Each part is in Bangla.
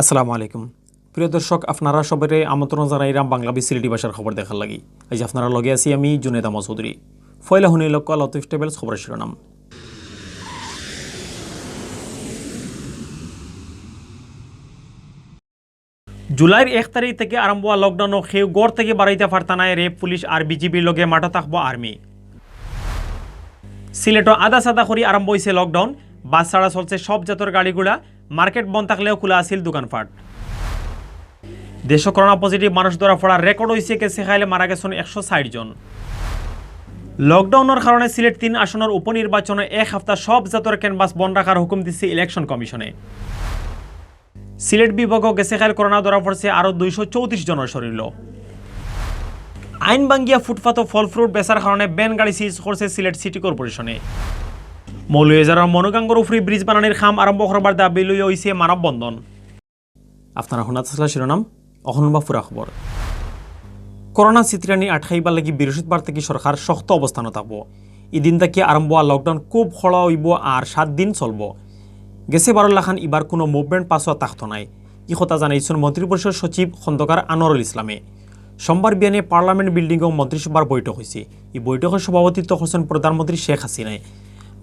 আসসালামু আলাইকুম প্রিয় দর্শক আপনারা সবাই আমন্ত্রণ জানাইলাম বাংলাবি সিলেটি ভাষার খবর দেখার লাগি আজ আপনারা লগে আছি আমি জুনেদ আহমদ চৌধুরী ফয়লা হুনি লক্ষ লতিফ টেবলস খবরের শিরোনাম জুলাইয়ের 1 তারিখ থেকে আরম্ভ হওয়া লকডাউন সেও গড় থেকে বাড়াইতে পারতা নাই রেপ পুলিশ আর বিজিবির লগে মাঠে থাকবো আর্মি সিলেটও আদা সাদা করে আরম্ভ হয়েছে লকডাউন বাস ছাড়া চলছে সব জাতের গাড়িগুলা মার্কেট বন্ধ থাকলেও খোলা আছিল দোকানপাট দেশ করোনা পজিটিভ মানুষ ধরা পড়ার রেকর্ড হয়েছে কেসে খাইলে মারা গেছেন 160 জন লকডাউনের কারণে সিলেট 3 আসনের উপনির্বাচনে এক সপ্তাহ সব জাতের ক্যানভাস বন্ধ রাখার হুকুম দিচ্ছে ইলেকশন কমিশনে সিলেট বিভাগও গেছে খাইল করোনা ধরা পড়ছে আরও 234 জনের শরীর আইন ভাঙ্গিয়া ফুটপাত ও ফল ফ্রুট বেচার কারণে ব্যান গাড়ি সিজ করছে সিলেট সিটি কর্পোরেশনে মৌলভীবাজারের মনোগাঙ্গর উপরে ব্রিজ বানানোর কাম আরম্ভ করবার দাবি লইয়া হয়েছে মানববন্ধন আপনারা শোনা থাকলে শিরোনাম অহনবা ফুরা খবর করোনা চিত্রানি আটকাইবার লাগি বৃহস্পতিবার থেকে সরকার শক্ত অবস্থানে থাকব এদিন থেকে আরম্ভ হওয়া লকডাউন খুব খড়া হইব আর 7 দিন চলব গেছে 12 লাখান এবার কোনো মুভমেন্ট পাসও থাকত নাই ই কথা জানাইছেন মন্ত্রিপরিষদ সচিব খন্দকার আনোয়ারুল ইসলামে সোমবার বিয়ানে পার্লামেন্ট বিল্ডিংও মন্ত্রিসভার বৈঠক হয়েছে এই বৈঠকের সভাপতিত্ব করছেন প্রধানমন্ত্রী শেখ হাসিনায়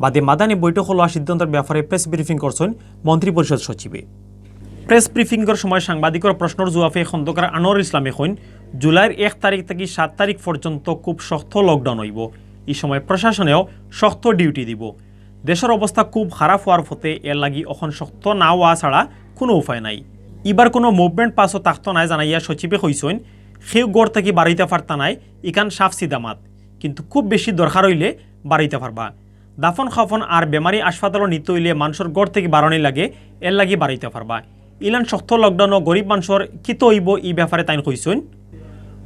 বাদে মাদানী বৈঠক হওয়া সিদ্ধান্তের ব্যাপারে প্রেস ব্রিফিং করছেন মন্ত্রিপরিষদ সচিবে প্রেস ব্রিফিংয়ের সময় সাংবাদিকের প্রশ্নের জবাবে খন্দকার আনোয়ারুল ইসলামে কইন জুলাইয়ের 1 তারিখ থেকে 7 তারিখ পর্যন্ত খুব শক্ত লকডাউন হইব এই সময় প্রশাসনেও শক্ত ডিউটি দিব দেশের অবস্থা খুব খারাপ হওয়ার ফলে এর লাগি এখন শক্ত না হওয়া ছাড়া কোনো উপায় নাই এবার কোনো মুভমেন্ট পাসও থাকত নাই জানাইয়া সচিবে কইছেন সেও গড় থেকে বাড়াইতে পারতা নাই ইকান সাফ সিদামাত কিন্তু খুব বেশি দরকার হইলে বাড়াইতে পারবা দাফন খাফন আর বেমারি হাসপাতালও নিতে হইলে মানুষের গড় থেকে বাড়ানি লাগে এর লাগি বাড়াইতে পারবা ইলান শক্ত লকডাউন ও গরিব মানুষের কিত হইব এই ব্যাপারে তাই কইছেন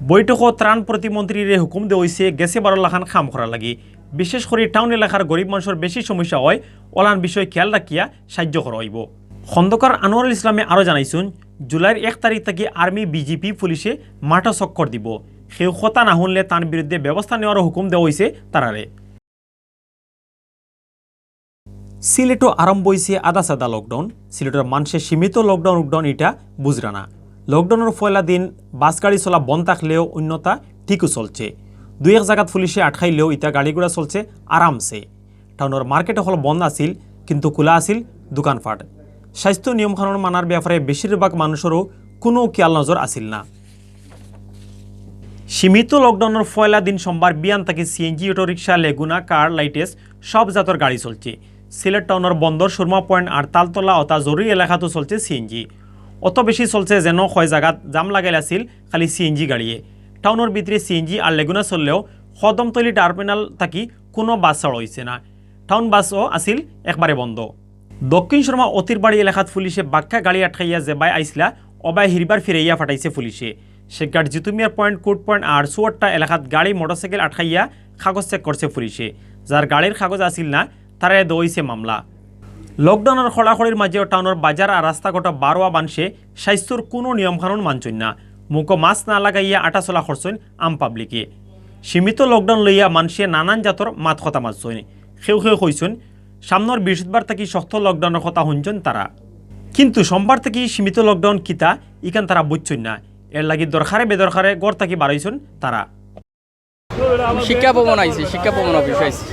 বৈঠকও ত্রাণ প্রতিমন্ত্রীরে হুকুম দেওয়া হয়েছে গেছে 12 লাখান কাম করা লাগে বিশেষ করে টাউন এলাকার গরিব মানুষের বেশি সমস্যা হয় ওলান বিষয় খেয়াল রাখিয়া সাহায্য করা হইব খন্দকার আনোয়ারুল ইসলামে আরও জানাইছেন জুলাইয়ের 1 তারিখ থেকে আর্মি বিজিপি পুলিশে মাঠা চক্কর দিব সেও কথা না শুনলে তার বিরুদ্ধে ব্যবস্থা নেওয়ার হুকুম দেওয়া হয়েছে তারারে সিলেটও আরম্ভ হয়েছে আদা সাদা লকডাউন সিলেটের মানুষের সীমিত লকডাউন এটা বুঝরা না লকডাউনের পয়লা দিন বাস গাড়ি চলা বন্ধ থাকলেও অন্যতা ঠিকও চলছে 2-1 জায়গাত পুলিশে আটকাইলেও ইটা গাড়িগুড়া চলছে আরামসে টাউনের মার্কেট হল বন্ধ আছিল কিন্তু খোলা আছিল দোকানপাট স্বাস্থ্য নিয়মকানুন মানার ব্যাপারে বেশিরভাগ মানুষেরও কোনো খেয়াল নজর আসিল না সীমিত লকডাউনের পয়লা দিন সোমবার বিয়ান থেকে সিএনজি অটোরিক্সা লেগুনা কার লাইটেস সব জাতের গাড়ি চলছে সিলেট টাউনের বন্দর সুরমা পয়েন্ট আর তালতলা অথা জরুরি এলাকাতেও চলছে সিএনজি অত বেশি চলছে যেন কয় জায়গাত জাম লাগাইল আছিল খালি সিএনজি গাড়িয়ে টাউনের ভিতরে সিএনজি আর লেগুনা চললেও কদমতলি টার্মিনাল থাকি কোনো বাস ছাড়া হয়েছে না টাউন বাসও আছিল একবারে বন্ধ দক্ষিণ শর্মা অতিরবাড়ি এলাকাত পুলিশে বাক্কা গাড়ি আটকাইয়া যেবাই আইসলা অবাই হিরবার ফিরাইয়া ফাটাইছে পুলিশে শেখঘাট জিতুমিয়ার পয়েন্ট কোর্ট পয়েন্ট আর চুয়াট্টা এলাকাত গাড়ি মোটরসাইকেল আটকাইয়া কাগজ চেক করছে পুলিশে যার গাড়ির কাগজ আসিল না তারা দইছে মামলা লকডাউনের খড়াখড়ির মাঝেও টাউনের বাজার আর রাস্তাঘাট বারোয়া বানসে স্বাস্থ্যর কোনো নিয়মকানুন মানছেন না মুখো মাস্ক না লাগাইয়া আটা চলা করছেন আম পাবলিকে সীমিত লকডাউন লইয়া মানুষে নানান জাতর মাত কথা মাতছেন সেও কইছেন সামনের বৃহস্পতিবার থেকে শক্ত লকডাউনের কথা শুনছেন তারা কিন্তু সোমবার থেকে সীমিত লকডাউন কিতা ইকান তারা বুঝছেন না এর লাগি দরকারে বেদরকারে গড় থেকে বাড়াইছেন তারা শিক্ষা ভবন আইছে শিক্ষা ভবন অফিস আইছে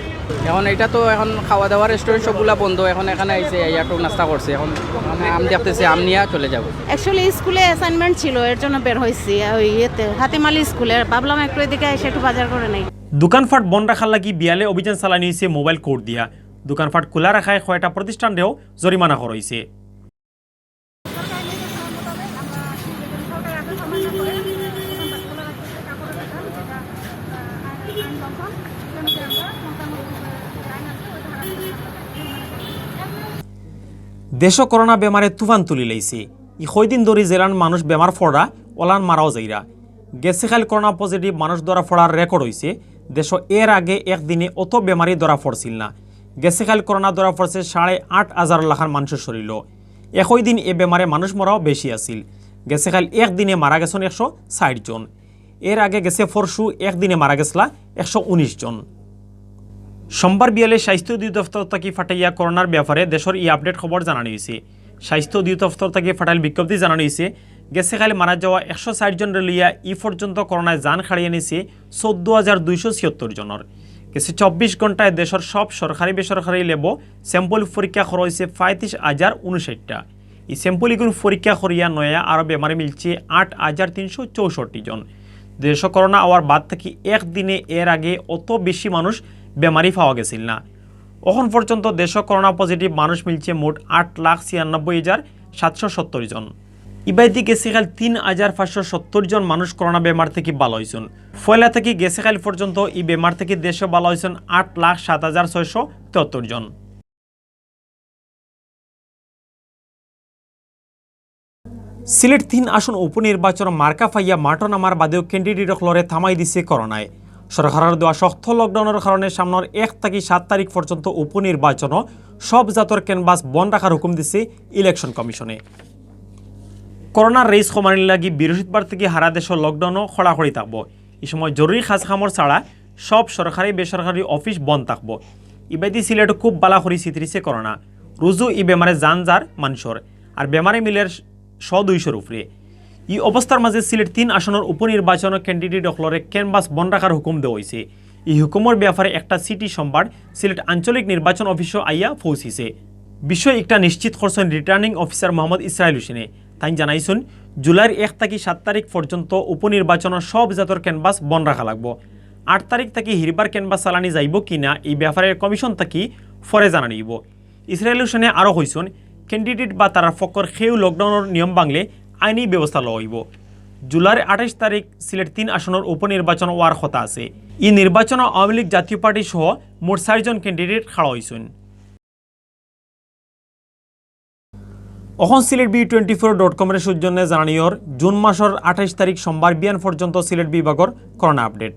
এখন এটা তো এখন খাওয়া দাওয়া রেস্টুরেন্ট সবগুলা বন্ধ এখন এখানে আইছে ইয়াটো নাস্তা করছে এখন আম দেখতেছে আম নিয়ে চলে যাব অ্যাকচুয়ালি স্কুলে অ্যাসাইনমেন্ট ছিল এর জন্য বের হইছি ওই ইয়েতে হাতিমালি স্কুলে ভাবলাম একটু এদিকে এসে একটু বাজার করে নেই দোকানপাট বন্ধ রাখার লাগি বিয়ালে অভিযান চালানি হয়েছে মোবাইল কোড দিয়া দোকানপাট খোলা রাখায় কয়টা প্রতিষ্ঠানেও জরিমানা করা হয়েছে দেশ করোনা বেমারে তুফান তুলি লাইছে ই কয়দিন ধরে জেলার মানুষ বেমার ফড়া ওলান মারাও যাইরা গেছে খাল করোনা পজিটিভ মানুষ ধরা ফড়ার রেকর্ড হয়েছে দেশ এর আগে একদিনে অত বেমারি ধরা পড়ছিল না গেছে খাল করোনা ধরা পড়ছে 8,500 লাখান মানুষের শরীর একই দিন এ বেমারে মানুষ মরাও বেশি আছিল গেছে খাল একদিনে মারা গেছেন 160 জন এর আগে গেছে ফরসু একদিনে মারা গেছলা 119 জন সোমবার বিয়ালে স্বাস্থ্য অধিদপ্তর থেকে ফাটাইয়া করোনার ব্যাপারে দেশের ই আপডেট খবর জানানো হয়েছে স্বাস্থ্য অধিদপ্তর থেকে ফাটাইল বিজ্ঞপ্তি জানানো হয়েছে গেছে কালে মারা যাওয়া 160 জন লইয়া ই পর্যন্ত করোনায় জান হারিয়ে নিছে 14,276 জনের। গেছে 24 ঘন্টায় দেশের সব সরকারি বেসরকারি ল্যাব স্যাম্পল পরীক্ষা করা হয়েছে 35,059টা। এই স্যাম্পলগুলো পরীক্ষা করিয়া নয়া আরও বেমারি মিলছে 8,364 জন। দেশ করোনা আওয়ার বাদ থেকে একদিনে এর আগে অত বেশি মানুষ বেমারি পাওয়া গেছিল না। এখন পর্যন্ত দেশ করোনা পজিটিভ মানুষ মিলছে মোট 8,96,770 জন। ইবাইদি গেছেকাল 3,570 জন মানুষ করোনা বেমার থেকে ভালো হয়েছেন। ফয়লা থেকে গেছেকাল পর্যন্ত এই বেমার থেকে দেশে ভালো হয়েছেন 8,07,673 জন। সিলেট 3 আসন উপনির্বাচন মার্কা ফাইয়া মাটো নামার বাদেও ক্যান্ডিডেট লড়ে থামাই দিছে করোনায়। সরকারের দেওয়া শক্ত লকডাউনের কারণে সামনের 1 থেকে 7 তারিখ পর্যন্ত উপনির্বাচনও সব জাতর ক্যানভাস বন্ধ রাখার হুকুম দিছে ইলেকশন কমিশনে। করোনার রেস কমানির লাগি বৃহস্পতিবার থেকে হারা দেশের লকডাউনও খড়াখড়ি থাকব। এই সময় জরুরি খাস খামর ছাড়া সব সরকারি বেসরকারি অফিস বন্ধ থাকব। ইবাদি সিলেট খুব বালা করি চিত্রিছে করোনা। রুজু ই বেমারে জান যার মানুষের আর বেমারে মিলের 100-200 উপরে। এই অবস্থার মাঝে সিলেট 3 আসনের উপনির্বাচন ক্যান্ডিডেট অকলরে ক্যানভাস বন্ধ রাখার হুকুম দেওয়া হয়েছে। এই হুকুমের ব্যাপারে একটা সিটি সোমবার সিলেট আঞ্চলিক নির্বাচন অফিসও আইয়া পৌঁছিছে। বিষয় একটা নিশ্চিত করছেন রিটার্নিং অফিসার মোহাম্মদ ইসরাইল হোসেনে। তাই জানাইছেন জুলাইয়ের 1 থেকে 7 তারিখ পর্যন্ত উপনির্বাচনের সব জাতর ক্যানভাস বন্ধ রাখা লাগবো। 8 তারিখ থেকে হিরবার ক্যানভাস চালানি যাইব কিনা এই ব্যাপারে কমিশন থাকি ফরে জানানি দিব। ইসরাইল হোসেনে আরও কইছেন ক্যান্ডিডেট বা তারা ফকর সেও লকডাউনের নিয়ম ভাঙলে আইনি ব্যবস্থা লওয়া হইব। জুলাইয়ের 28 তারিখ সিলেট 3 আসনের উপনির্বাচন হওয়ার কথা আছে। এই নির্বাচন আওয়ামী লীগ জাতীয় পার্টি সহ মোট 4 জন ক্যান্ডিডেট খাড়া হয়েছেন। এখন সিলেট B24.com এর সৌজন্যে জানানিয়র জুন মাসের 28 তারিখ সোমবার বিয়ান পর্যন্ত সিলেট বিভাগের করোনা আপডেট।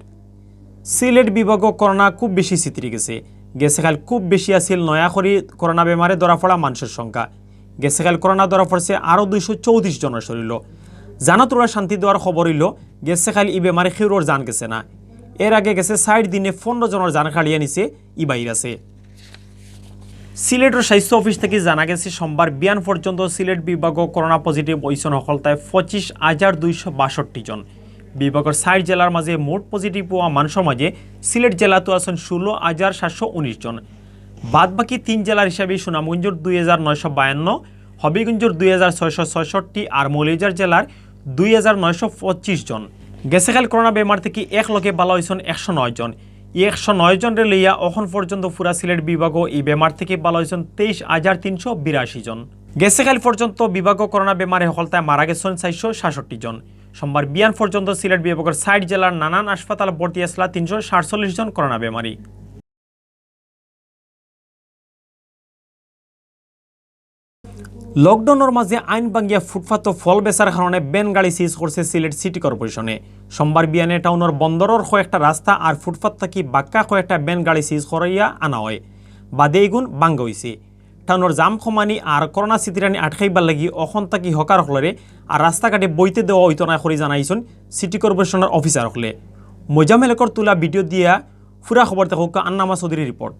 সিলেট বিভাগ করোনা খুব বেশি চিত্রি গেছে। গেছেকাল খুব বেশি আছিল নয়া করে করোনা বেমারে ধরা পড়া মানুষের সংখ্যা। গেছেকাল করোনা ধরা পড়ছে আরও 234 জনের শরীর। জানো তোরা শান্তি দেওয়ার খবর হইল গেছেকাল ই বেমারে খেউরোর জান গেছে না। এর আগে গেছে 60 দিনে 15 জনের জান খাড়িয়ে নিছে ই ভাইরাসে। সিলেটের স্বাস্থ্য অফিস থেকে জানা গেছে সোমবার বিয়ান পর্যন্ত সিলেট বিভাগ করোনা পজিটিভ হয়েছেন হকলতায় 25,262 জন। বিভাগের 60 জেলার মাঝে মোট পজিটিভ হওয়া মানুষের মাঝে সিলেট জেলাতে আছেন 16,719 জন। বাদ বাকি 3 জেলার হিসাবে সুনামগঞ্জের 2,952, হবিগঞ্জের 2,666 আর মৌলভীবাজার জেলার 2,925 জন। গেছেকাল করোনা বেমার থেকে 1 লোকে ভালো হয়েছেন 109 জন। 109 জনের লইয়া এখন পর্যন্ত পুরা সিলেট বিভাগ এই বেমার থেকে ভালো হয়েছেন 23,382 জন। গেছেকাল পর্যন্ত বিভাগ করোনা বেমারে হকলতায় মারা গেছেন 467 জন। সোমবার বিয়ান পর্যন্ত সিলেট বিভাগের 60 জেলার নানান হাসপাতাল ভর্তি আসলা 347 জন করোনা বেমারি। লকডাউনের মাঝে আইন ভাঙ্গিয়া ফুটপাত ফল বেচার কারণে বেন গাড়ি সিজ করছে সিলেট সিটি কর্পোরেশনে। সোমবার বিয়ানে টাউনের বন্দরের কয়েকটা রাস্তা আর ফুটপাত থাকি বাক্কা কয়েকটা বেন গাড়ি সিজ করাইয়া আনা হয়। বাদে এগুন ভাঙ্গ হয়েছে। টাউনের জাম কমানি আর করোনা চিতিরানি আটকাইবার লাগি অখন থাকি হকার হলরে আর রাস্তাঘাটে বইতে দেওয়া হইত না করে জানাইছেন সিটি কর্পোরেশনের অফিসার হলে। মোজামেলকর তোলা ভিডিও দিয়া ফুরা খবর দেখুক আন্নামা চৌধুরীর রিপোর্ট।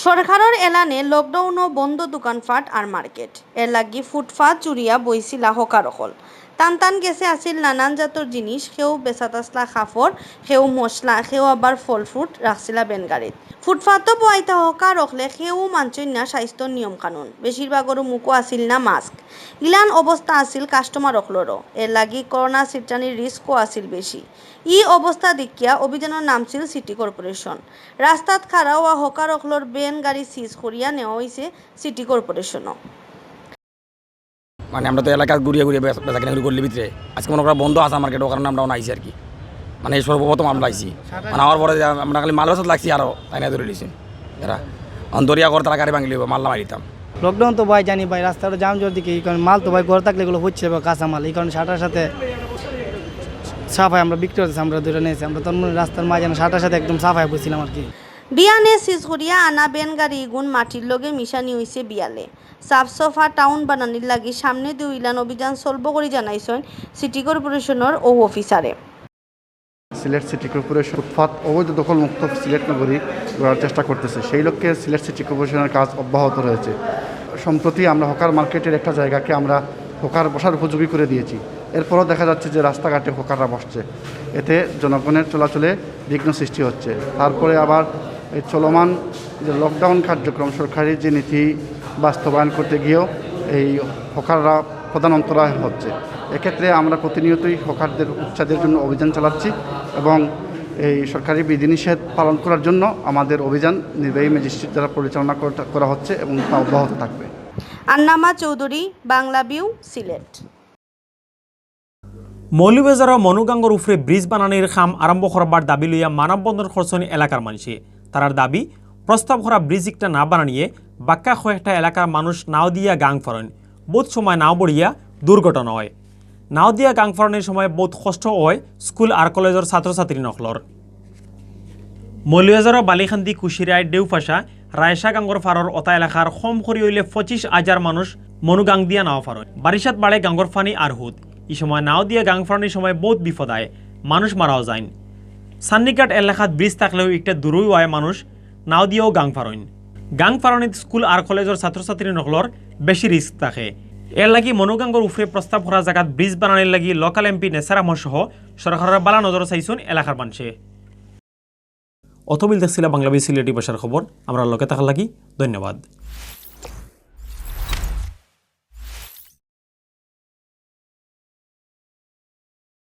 সরকারের এলানে লকডাউন ও বন্ধ দোকানপাট আর মার্কেট এর লাগি ফুটপাত জুড়িয়া বইছিলা হকারকল। টান টান গেছে আসিল নানান জাতর জিনিস, সেও বেচা তাসলা কাপড়, সেও মশলা, সেও আবার ফল ফ্রুট রাখছিলা বেনগাড়িত। ফুটপাতও বইতা হকার রখলে সেও মানছই না স্বাস্থ্যর নিয়ম কানুন। বেশিরভাগেরও মুখও আসিল না মাস্ক। ইলান অবস্থা আসিল কাস্টমার রখলরও। এর লাগি করোনা সিটানির রিস্কও আসিল বেশি। ই অবস্থা দেখিয়া অভিযানের নামছিল সিটি কর্পোরেশন। রাস্তাত খাড়া হওয়া হকার রখলর বেন গাড়ি সিজ করিয়া নেওয়া হয়েছে সিটি কর্পোরেশনও। মানে আমরা তো এলাকা ঘুরিয়ে ঘুরিয়ে বেচা কিনা করলি ভিতরে আজকে মনে করা বন্ধ আছে মার্কেট, ও কারণে আমরাও আইসি আর কি। মানে সর্বপ্রথম আমরা আইসি, মানে আমার পরে আমরা খালি মাল বেচাত লাগছি আরও তাই না ধরে লিছি এরা অন্তরিয়া করে তারা গাড়ি ভাঙলি মাল্লা মারিতাম। লকডাউন তো ভাই জানি ভাই রাস্তাটা জাম জোর দিকে এই কারণে মাল তো ভাই ঘর থাকলে এগুলো হচ্ছে বা কাঁচা মাল, এই কারণে সাটার সাথে সাফাই আমরা বিক্রি করতেছি। আমরা দুটো নিয়েছি, আমরা তখন রাস্তার মাঝে সাটার সাথে একদম সাফাই বলছিলাম আর কি। বিয়ানে সিজ করিয়া আনা বেন গাড়ি গুণ মাটির লগে মিশানি হয়েছে বিয়ালে। সাফ সফা টাউন বানানির লাগি সামনে দুই ইলান অভিযান চলব করে জানাইছেন সিটি কর্পোরেশনের ও অফিসারে। সিলেট সিটি কর্পোরেশন ফুটপাত অবৈধ দখলমুক্ত সিলেট নগরী গড়ার চেষ্টা করতেছে, সেই লক্ষ্যে সিলেট সিটি কর্পোরেশনের কাজ অব্যাহত রয়েছে। সম্প্রতি আমরা হকার মার্কেটের একটা জায়গাকে আমরা হকার বসার উপযোগী করে দিয়েছি। এরপরও দেখা যাচ্ছে যে রাস্তাঘাটে হকাররা বসছে, এতে জনগণের চলাচলে বিঘ্ন সৃষ্টি হচ্ছে। তারপরে আবার এই চলমান যে লকডাউন কার্যক্রম সরকারি যে নীতি বাস্তবায়ন করতে গিয়েও এই হকাররা প্রধান অন্তরায় হচ্ছে। এক্ষেত্রে আমরা প্রতিনিয়তই হকারদের উচ্ছেদের জন্য অভিযান চালাচ্ছি এবং এই সরকারি বিধিনিষেধ পালন করার জন্য আমাদের অভিযান নির্বাহী ম্যাজিস্ট্রেট দ্বারা পরিচালনা করা হচ্ছে এবং তা অব্যাহত থাকবে। আন্নামা চৌধুরী, বাংলাভিউ, সিলেট। মৌলভীবাজার মনুগাঙ্গর উপরে ব্রিজ বানানির কাম আরম্ভ করবার দাবি লইয়া মানববন্ধন করছেন এলাকার মানুষে। তারার দাবি, প্রস্তাব করা ব্রিজ একটা না বানানিয়ে বাক্কা কয়েকটা এলাকার মানুষ নাও দিয়া গাং ফরেন, বহুত সময় নাও বড়িয়া দুর্ঘটনা হয়। নাও দিয়া গাং ফরানোর সময় বহুত কষ্ট হয় স্কুল আর কলেজের ছাত্রছাত্রী নকলর। মৌলভীবাজার বালিখান্দি, কুশিরায়, দেউফাশা, রায়সা গাঙ্গর ফারর অতা এলাকার কম করি হইলে 25,000 মানুষ মনুগাং দিয়া নাও ফারন। বারিশাত বাড়ে গাঙ্গর ফানি আর হুদ। এই সময় নাও দিয়া গাং ফারানোর সময় বহুত বিপদ হয়, মানুষ মারাও যায়। সান্নিঘাট এলাকাত ব্রিজ থাকলেও একটা দূরই হয় মানুষ নাও দিয়েও গাং ফারইন। গাং ফারানিত স্কুল আর কলেজের ছাত্রছাত্রী নকলর বেশি রিস্ক থাকে। এর লাগি মনুগাঙ্গর উপরে প্রস্তাব করা জায়গাত ব্রিজ বানানোর লাগি লোকাল এমপি নেসার আহমদ সহ সরকারের বালা নজর চাইছেন এলাকার মানুষে। অতবিল দেখছিল বাংলাদেশ সিলেটি ভাষার খবর। আমরা লোকে থাকার লাগি ধন্যবাদ।